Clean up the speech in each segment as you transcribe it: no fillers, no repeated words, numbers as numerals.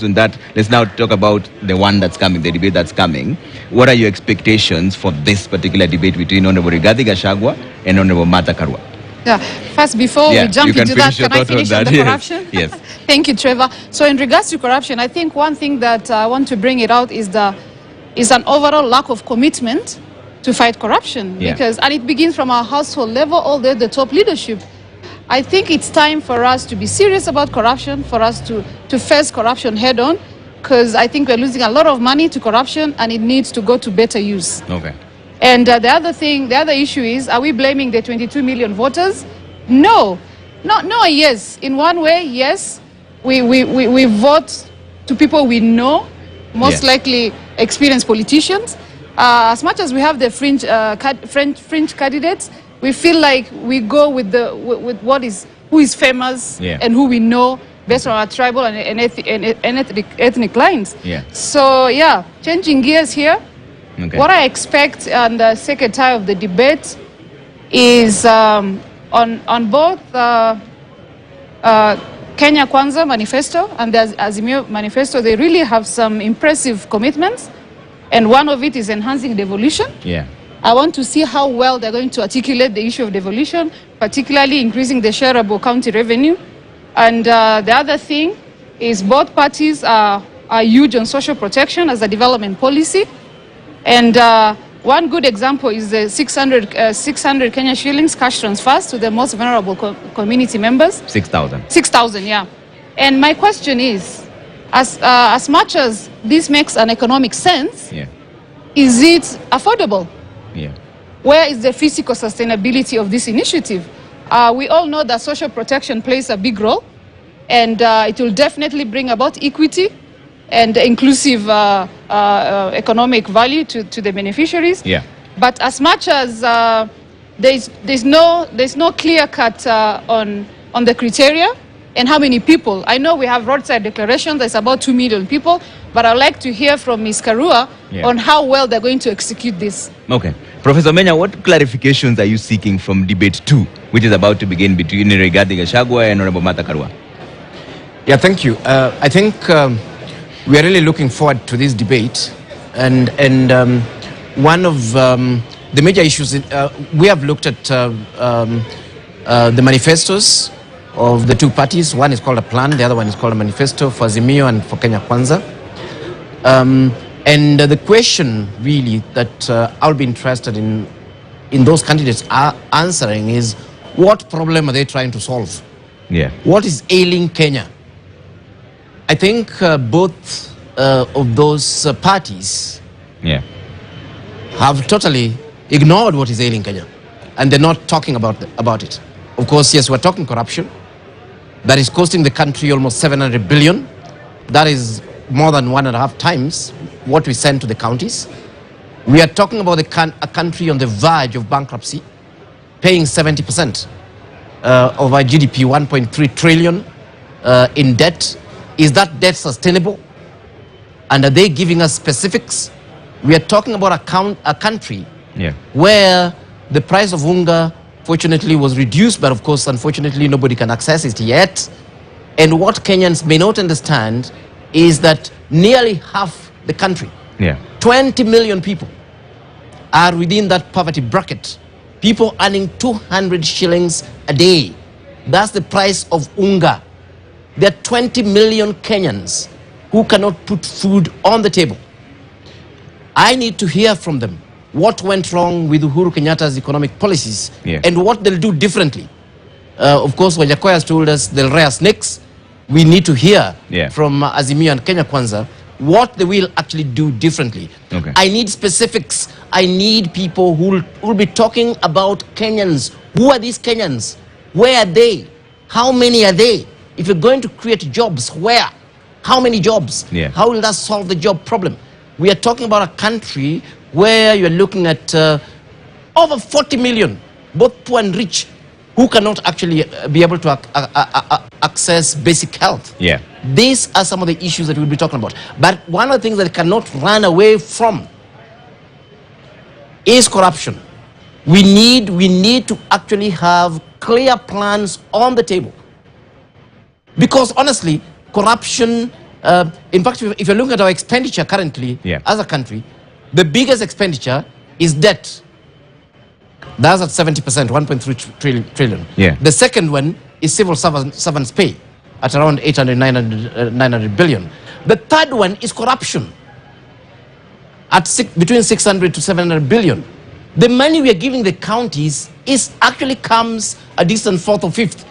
focus on that. Let's now talk about the one that's coming, the debate that's coming. What are your expectations for this particular debate between Honorable Rigathi Gachagua and Honorable Martha Karua? Yeah. First, before we jump into that, can I finish on the corruption? Yes. Thank you, Trevor. So in regards to corruption, I think one thing that I want to bring it out is an overall lack of commitment to fight corruption. And it begins from our household level all the way to the top leadership. I think it's time for us to be serious about corruption, for us to face corruption head on, because I think we're losing a lot of money to corruption and it needs to go to better use. Okay. And the other issue is, are we blaming the 22 million voters? No. Yes. In one way, yes. We vote to people we know, most likely experienced politicians. As much as we have the fringe candidates, we feel like we go with who is famous and who we know based on our tribal and ethnic lines. So changing gears here. Okay. What I expect on the second tie of the debate is on both Kenya Kwanza manifesto and the Azimio manifesto. They really have some impressive commitments, and one of it is enhancing devolution. I want to see how well they're going to articulate the issue of devolution, particularly increasing the shareable county revenue. And the other thing is both parties are huge on social protection as a development policy. And one good example is the 600 Kenya shillings cash transfers to the most vulnerable community members. 6,000. 6,000, yeah. And my question is, as much as this makes an economic sense, is it affordable? Where is the physical sustainability of this initiative? We all know that social protection plays a big role, and it will definitely bring about equity and inclusive economic value to the beneficiaries. But as much as there's no clear cut on the criteria and how many people. I know we have roadside declarations. There's about 2 million people, but I'd like to hear from Ms. Karua on how well they're going to execute this. Okay. Professor Menya, what clarifications are you seeking from debate 2, which is about to begin between Rigathi Gachagua and Honorable Martha Karua? Yeah, thank you. I think we are really looking forward to this debate, and one of the major issues we have looked at the manifestos of the two parties. One is called a plan, the other one is called a manifesto for Azimio and for Kenya Kwanza. And the question really that I'll be interested in those candidates are answering is, what problem are they trying to solve? What is ailing Kenya? I think both of those parties have totally ignored what is ailing Kenya, and they're not talking about it. Of course, yes, we're talking corruption. That is costing the country almost 700 billion. That is more than 1.5 times what we send to the counties. We are talking about a country on the verge of bankruptcy, paying 70% of our GDP, 1.3 trillion in debt. Is that debt sustainable? And are they giving us specifics? We are talking about a country where the price of unga fortunately was reduced, but of course, unfortunately, nobody can access it yet. And what Kenyans may not understand is that nearly half the country, 20 million people, are within that poverty bracket. People earning 200 shillings a day. That's the price of unga. There are 20 million Kenyans who cannot put food on the table. I need to hear from them what went wrong with Uhuru Kenyatta's economic policies and what they'll do differently. Of course, Wamae has told us they'll rear snakes. We need to hear from Azimio and Kenya Kwanza what they will actually do differently. I need specifics. I need people who will be talking about Kenyans. Who are these Kenyans? Where are they? How many are they? If you're going to create jobs, where? How many jobs? How will that solve the job problem? We are talking about a country where you're looking at over 40 million, both poor and rich, who cannot actually be able to access basic health. These are some of the issues that we'll be talking about. But one of the things that we cannot run away from is corruption. We need to actually have clear plans on the table. Because honestly, corruption In fact, if you look at our expenditure currently as a country, the biggest expenditure is debt. That's at 70%, 1.3 trillion. The second one is civil servants pay at around 800, 900 billion. The third one is corruption at between 600 to 700 billion. The money we are giving the counties actually comes a distant fourth or fifth.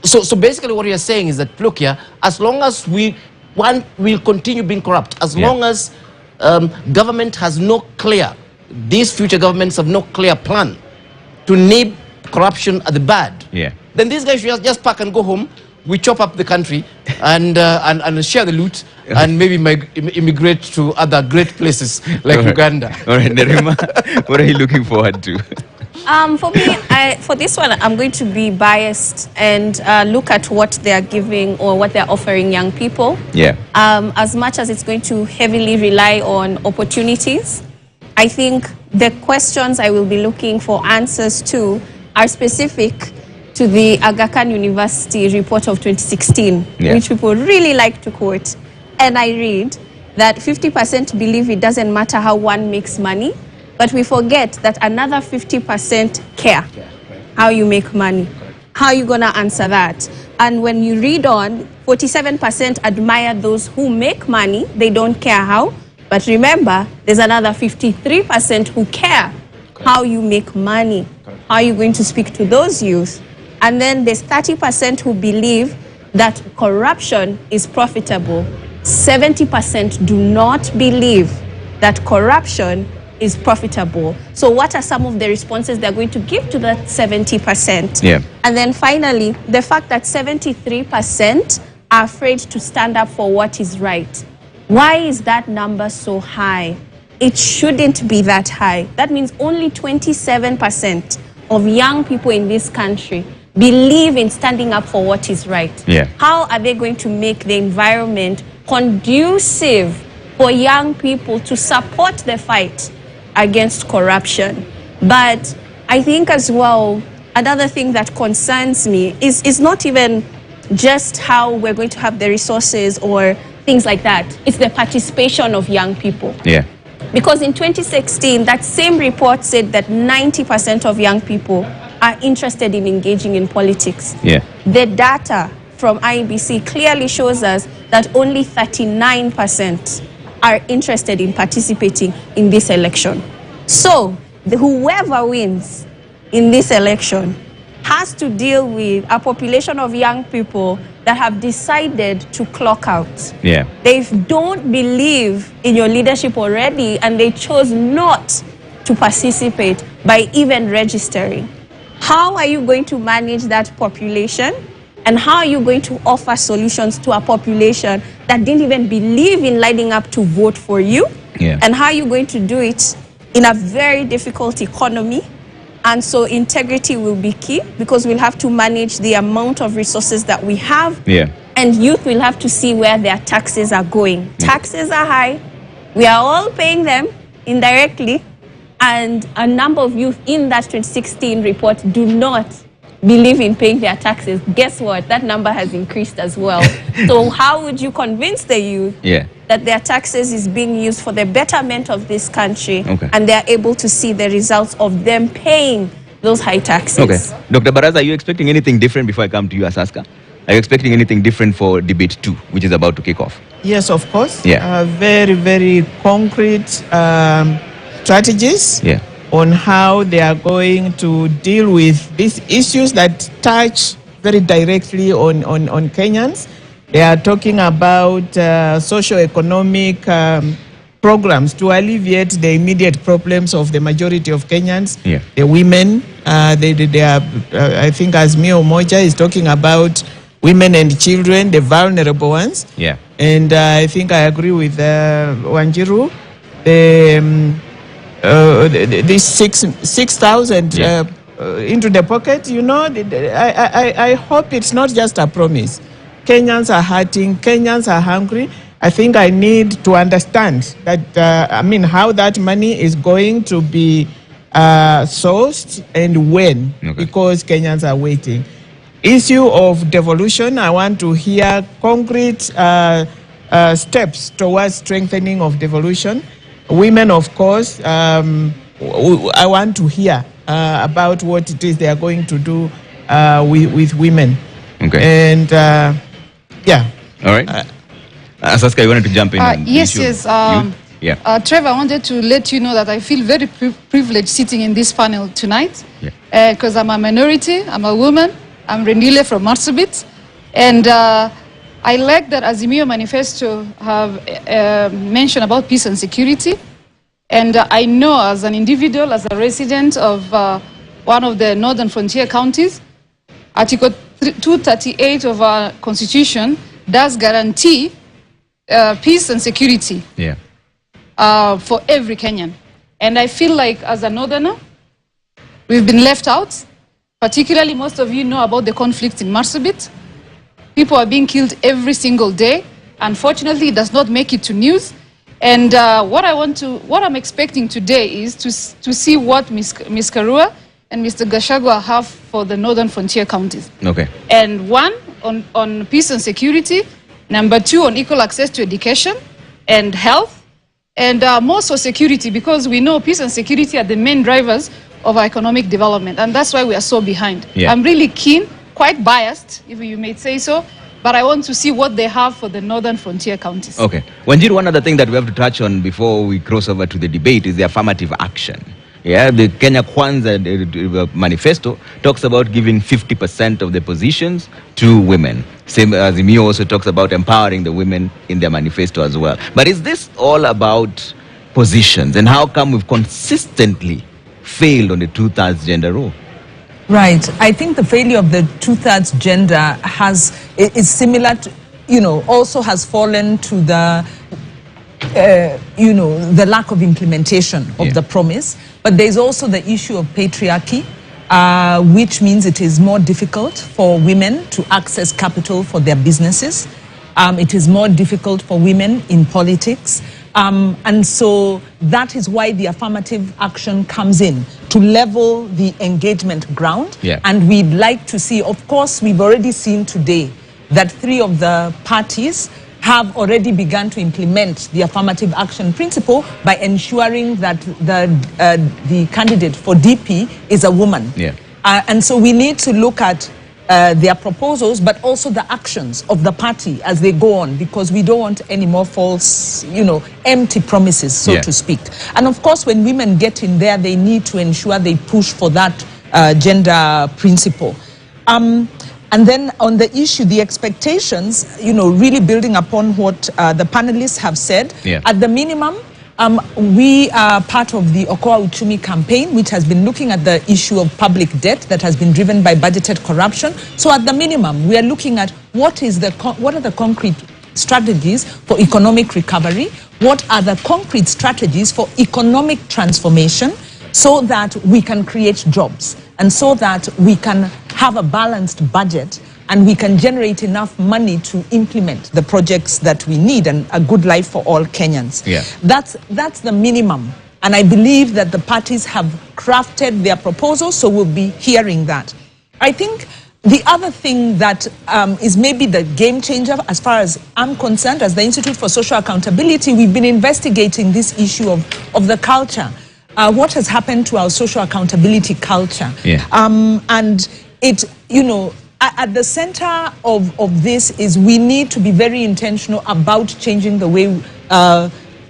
So basically what we are saying is that, look here, as long as we'll continue being corrupt, as long as government has no clear, these future governments have no clear plan to nip corruption at the bud, then these guys should just pack and go home. We chop up the country and share the loot and maybe immigrate to other great places like Uganda. All right, Nerima, what are you looking forward to? For me, for this one, I'm going to be biased and look at what they are giving or what they're offering young people. As much as it's going to heavily rely on opportunities, I think the questions I will be looking for answers to are specific to the Aga Khan University report of 2016, which people really like to quote. And I read that 50% believe it doesn't matter how one makes money, but we forget that another 50% care how you make money. How are you going to answer that? And when you read on, 47% admire those who make money. They don't care how. But remember, there's another 53% who care how you make money. How are you going to speak to those youth? And then there's 30% who believe that corruption is profitable. 70% do not believe that corruption is profitable. So what are some of the responses they're going to give to that 70%? And then finally, the fact that 73% are afraid to stand up for what is right. Why is that number so high? It shouldn't be that high. That means only 27% of young people in this country believe in standing up for what is right. How are they going to make the environment conducive for young people to support the fight against corruption? But I think as well, another thing that concerns me is not even just how we're going to have the resources or things like that. It's the participation of young people. Because in 2016, that same report said that 90% of young people are interested in engaging in politics. The data from IEBC clearly shows us that only 39% are interested in participating in this election. So whoever wins in this election has to deal with a population of young people that have decided to clock out. They don't believe in your leadership already, and they chose not to participate by even registering. How are you going to manage that population? And how are you going to offer solutions to a population that didn't even believe in lining up to vote for you? And how are you going to do it in a very difficult economy? And so integrity will be key, because we'll have to manage the amount of resources that we have. And youth will have to see where their taxes are going. Taxes are high. We are all paying them indirectly. And a number of youth in that 2016 report do not believe in paying their taxes. Guess what? That number has increased as well. So how would you convince the youth that their taxes is being used for the betterment of this country, and they're able to see the results of them paying those high taxes? Dr. Baraza, are you expecting anything different before I come to you, Asaska? Are you expecting anything different for debate 2, which is about to kick off? Yes, of course. Very, very concrete strategies on how they are going to deal with these issues that touch very directly on Kenyans. They are talking about socio-economic programs to alleviate the immediate problems of the majority of Kenyans. The women, they are, I think Azmio Moja is talking about women and children, the vulnerable ones. And I think I agree with Wanjiru. This 6,000 into the pocket, you know, I hope it's not just a promise. Kenyans are hurting, Kenyans are hungry. I think I need to understand that, how that money is going to be sourced and when, because Kenyans are waiting. Issue of devolution, I want to hear concrete steps towards strengthening of devolution. Women, of course, I want to hear about what it is they are going to do with women. Okay. And yeah. All right. Saska, you wanted to jump in? Yes. Trevor, I wanted to let you know that I feel very privileged sitting in this panel tonight because I'm a minority, I'm a woman, I'm Rendile from Marsabit, and I like that Azimio Manifesto have mentioned about peace and security. And I know as an individual, as a resident of one of the northern frontier counties, Article 238 of our constitution does guarantee peace and security for every Kenyan. And I feel like as a northerner, we've been left out. Particularly, most of you know about the conflict in Marsabit. People are being killed every single day. Unfortunately, it does not make it to news. And what I'm expecting today is to see what Ms. Karua and Mr. Gachagua have for the northern frontier counties. Okay. And one, on peace and security. Number two, on equal access to education and health. And more so security, because we know peace and security are the main drivers of our economic development. And that's why we are so behind. Yeah. I'm really keen, quite biased, if you may say so, but I want to see what they have for the northern frontier counties. Okay. Wanjiru, one other thing that we have to touch on before we cross over to the debate is the affirmative action. Yeah, the Kenya Kwanza manifesto talks about giving 50% of the positions to women. Same as Azimio also talks about empowering the women in their manifesto as well. But is this all about positions? And how come we've consistently failed on the 2/3 gender rule? Right. I think the failure of the 2/3 gender is similar to, also has fallen to the, the lack of implementation of the promise. But there's also the issue of patriarchy, which means it is more difficult for women to access capital for their businesses. It is more difficult for women in politics. And so that is why the affirmative action comes in, to level the engagement ground. Yeah. And we'd like to see, of course, we've already seen today that 3 of the parties have already begun to implement the affirmative action principle by ensuring that the candidate for DP is a woman. Yeah. And so we need to look at their proposals, but also the actions of the party as they go on, because we don't want any more false, empty promises, so to speak. And of course, when women get in there, they need to ensure they push for that gender principle. And then on the issue, the expectations, really building upon what the panelists have said, at the minimum, we are part of the Okoa Uchumi campaign, which has been looking at the issue of public debt that has been driven by budgeted corruption. So at the minimum, we are looking at what are the concrete strategies for economic recovery, what are the concrete strategies for economic transformation, so that we can create jobs and so that we can have a balanced budget and we can generate enough money to implement the projects that we need and a good life for all Kenyans. Yeah. That's the minimum. And I believe that the parties have crafted their proposals, so we'll be hearing that. I think the other thing that is maybe the game changer, as far as I'm concerned, as the Institute for Social Accountability, we've been investigating this issue of the culture. What has happened to our social accountability culture? Yeah. And it, at the center of this is we need to be very intentional about changing the way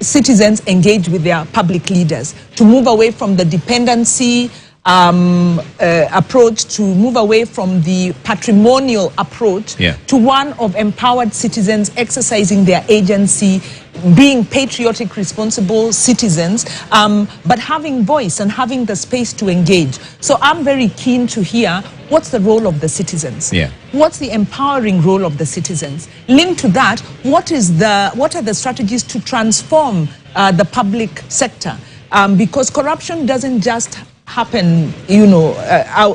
citizens engage with their public leaders, to move away from the dependency approach, to move away from the patrimonial approach to one of empowered citizens exercising their agency, being patriotic, responsible citizens, but having voice and having the space to engage. So I'm very keen to hear what's the role of the citizens? What's the empowering role of the citizens? Linked to that, what are the strategies to transform the public sector? Because corruption doesn't just happen,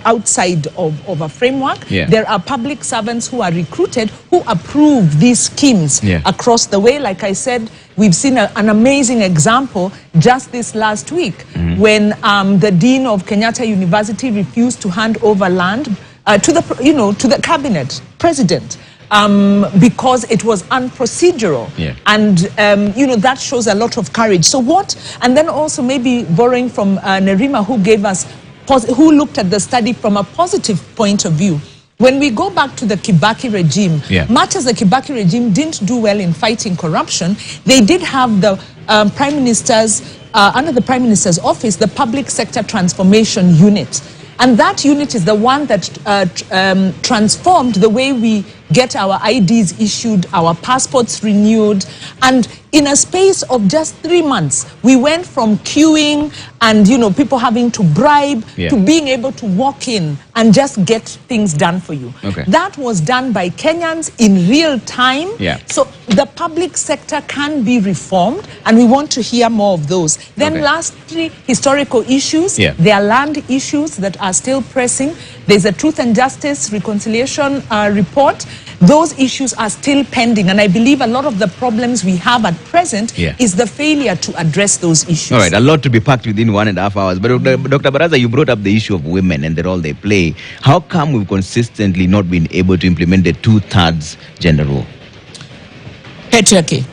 outside of a framework. There are public servants who are recruited who approve these schemes across the way. Like I said, we've seen an amazing example just this last week when the dean of Kenyatta University refused to hand over land to the cabinet president. because it was unprocedural. Yeah. And, that shows a lot of courage. So and then also maybe borrowing from Nerima, who looked at the study from a positive point of view. When we go back to the Kibaki regime, much as the Kibaki regime didn't do well in fighting corruption, they did have the Prime Minister's, under the Prime Minister's office, the Public Sector Transformation Unit. And that unit is the one that transformed the way we get our IDs issued, our passports renewed. And in a space of just 3 months, we went from queuing and, people having to bribe to being able to walk in and just get things done for you. Okay. That was done by Kenyans in real time. So the public sector can be reformed, and we want to hear more of those. Then lastly, historical issues. There are land issues that are still pressing. There's a Truth and Justice Reconciliation report. Those issues are still pending, and I believe a lot of the problems we have at present is the failure to address those issues. All right, a lot to be packed within 1.5 hours. But Dr. Baraza, you brought up the issue of women and the role they play. How come we've consistently not been able to implement the 2/3 gender rule? Patriarchy.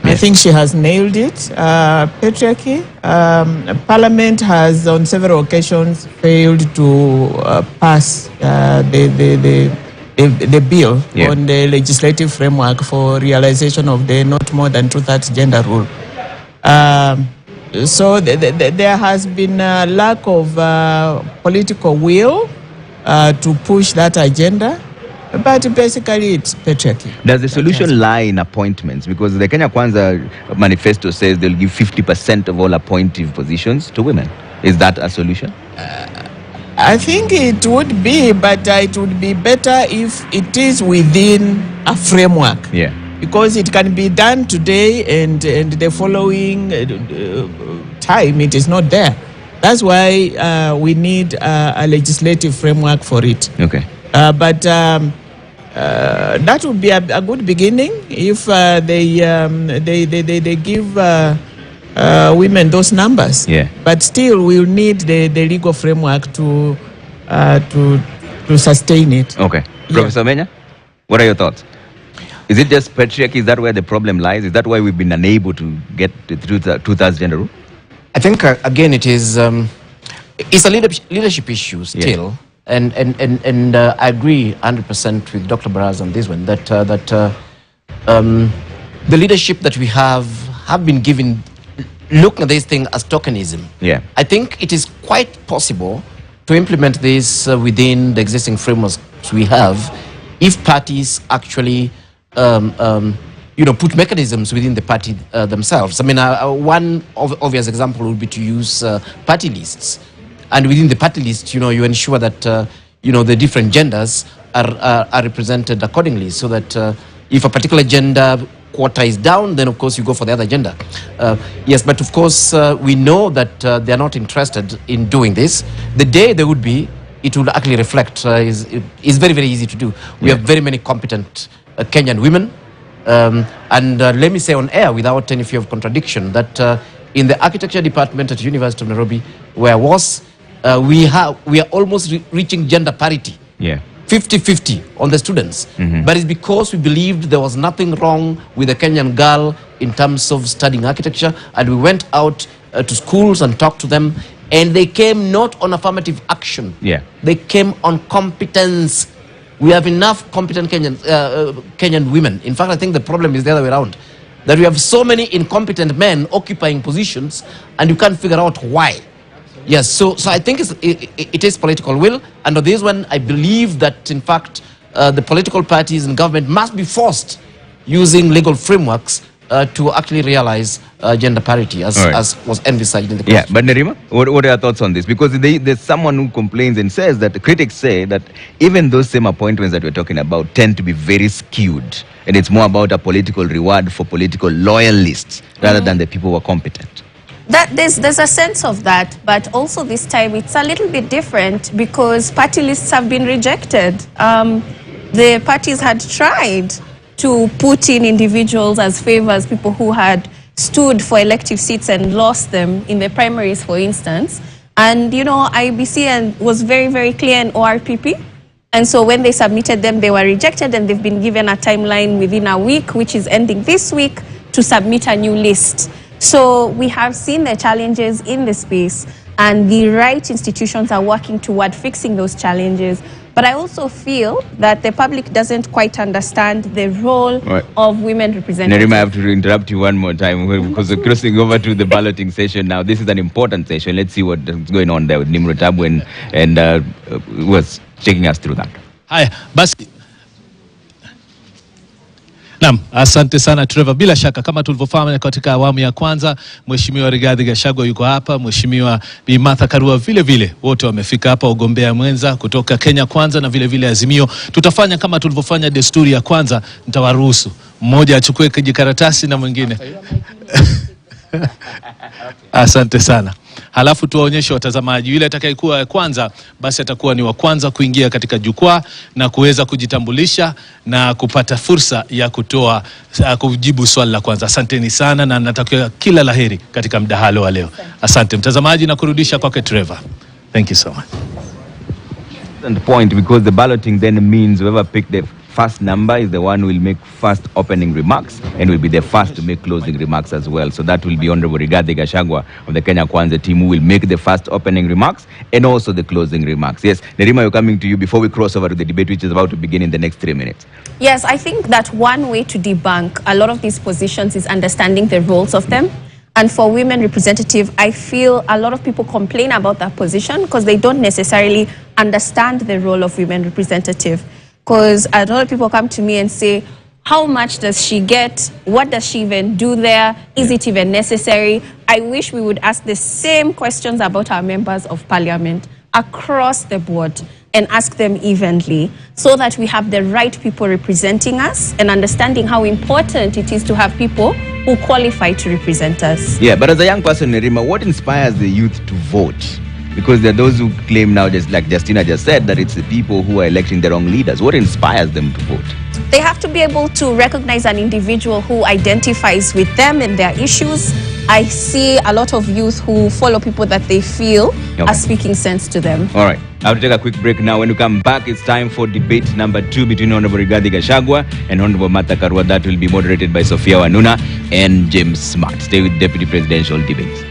I think she has nailed it. Patriarchy. Parliament has on several occasions failed to pass the bill on the legislative framework for realization of the not more than 2/3 gender rule. So there has been a lack of political will to push that agenda. But basically, it's patriarchy. Does the solution lie in appointments? Because the Kenya Kwanza manifesto says they'll give 50% of all appointive positions to women. Is that a solution? I think it would be, but it would be better if it is within a framework. Because it can be done today and the following time it is not there. That's why we need a legislative framework for it. But that would be a good beginning if they give women those numbers. But still, we'll need the legal framework to sustain it. Professor Menya, what are your thoughts? Is it just patriarchy? Is that where the problem lies? Is that why we've been unable to get the 2/3 gender rule? I think again it's a leadership issue still. And I agree 100% with Dr. Baraz on this one, that the leadership that we have been given, looking at this thing as tokenism. I think it is quite possible to implement this within the existing frameworks we have if parties actually put mechanisms within the party themselves. I mean, one obvious example would be to use party lists. And within the party list, you ensure that, the different genders are represented accordingly, so that if a particular gender quota is down, then of course you go for the other gender. Yes, but of course we know that they are not interested in doing this. The day they would be, it would actually reflect. It's very, very easy to do. We have very many competent Kenyan women. And let me say on air, without any fear of contradiction, that in the architecture department at University of Nairobi, where I was, we are almost reaching gender parity. 50-50 on the students. But it's because we believed there was nothing wrong with a Kenyan girl in terms of studying architecture, and we went out to schools and talked to them, and they came not on affirmative action. They came on competence. We have enough competent Kenyan women. In fact, I think the problem is the other way around, that we have so many incompetent men occupying positions, and you can't figure out why. Yes, so I think it is political will, and on this one, I believe that, in fact, the political parties and government must be forced, using legal frameworks, to actually realize gender parity, as was envisaged in the Constitution. But Nerima, what are your thoughts on this? Because there's someone who complains and says that the critics say that even those same appointments that we're talking about tend to be very skewed, and it's more about a political reward for political loyalists rather than the people who are competent. There's a sense of that, but also this time it's a little bit different because party lists have been rejected. The parties had tried to put in individuals as favors, people who had stood for elective seats and lost them in the primaries, for instance. And, IBC was very, very clear in ORPP And so when they submitted them, they were rejected, and they've been given a timeline within a week, which is ending this week, to submit a new list. So we have seen the challenges in the space, and the right institutions are working toward fixing those challenges. But I also feel that the public doesn't quite understand the role of women representatives. Nerima, I have to interrupt you one more time because we're crossing over to the balloting session now. This is an important session. Let's see what's going on there with Nimrod Tabu and was taking us through that. Hi, basi. Naam, asante sana Trevor. Bila shaka kama tulivyofahamu katika awamu ya kwanza, Mheshimiwa Rigathi Gachagua yuko hapa, Mheshimiwa Bi Martha Karua vile vile, wote wamefika hapa, ugombea mwenza kutoka Kenya Kwanza na vile vile Azimio. Tutafanya kama tulivyofanya desturi ya kwanza, nitawaruhusu mmoja achukue kijikaratasi na mwingine. Asante sana. Halafu tuwaonyeshe watazamaji, yule atakayekuwa kwanza basi atakuwa ni wa kwanza kuingia katika jukwaa na kuweza kujitambulisha na kupata fursa ya kujibu swali la kwanza. Asanteni sana na natakia kila laheri katika mdahalo wa leo. Asante mtazamaji na kurudisha kwake Trevor. Thank you so much. And the point, because the balloting then means whoever picked the first number is the one who will make first opening remarks and will be the first to make closing remarks as well. So that will be Honorable Rigathi Gachagua of the Kenya Kwanza team who will make the first opening remarks and also the closing remarks. Yes, Nerima, we're coming to you before we cross over to the debate, which is about to begin in the next 3 minutes. Yes, I think that one way to debunk a lot of these positions is understanding the roles of them. And for women representative, I feel a lot of people complain about that position because they don't necessarily understand the role of women representative. Because a lot of people come to me and say, how much does she get? What does she even do there? Is it even necessary? I wish we would ask the same questions about our members of parliament across the board and ask them evenly so that we have the right people representing us and understanding how important it is to have people who qualify to represent us. Yeah, but as a young person, Nerima, what inspires the youth to vote? Because there are those who claim now, just like Justina just said, that it's the people who are electing the wrong leaders. What inspires them to vote? They have to be able to recognize an individual who identifies with them and their issues. I see a lot of youth who follow people that they feel are speaking sense to them. All right. I'll take a quick break now. When we come back, it's time for debate number 2 between Honorable Rigathi Gachagua and Honorable Martha Karua. That will be moderated by Sophia Wanuna and James Smart. Stay with Deputy Presidential Debates.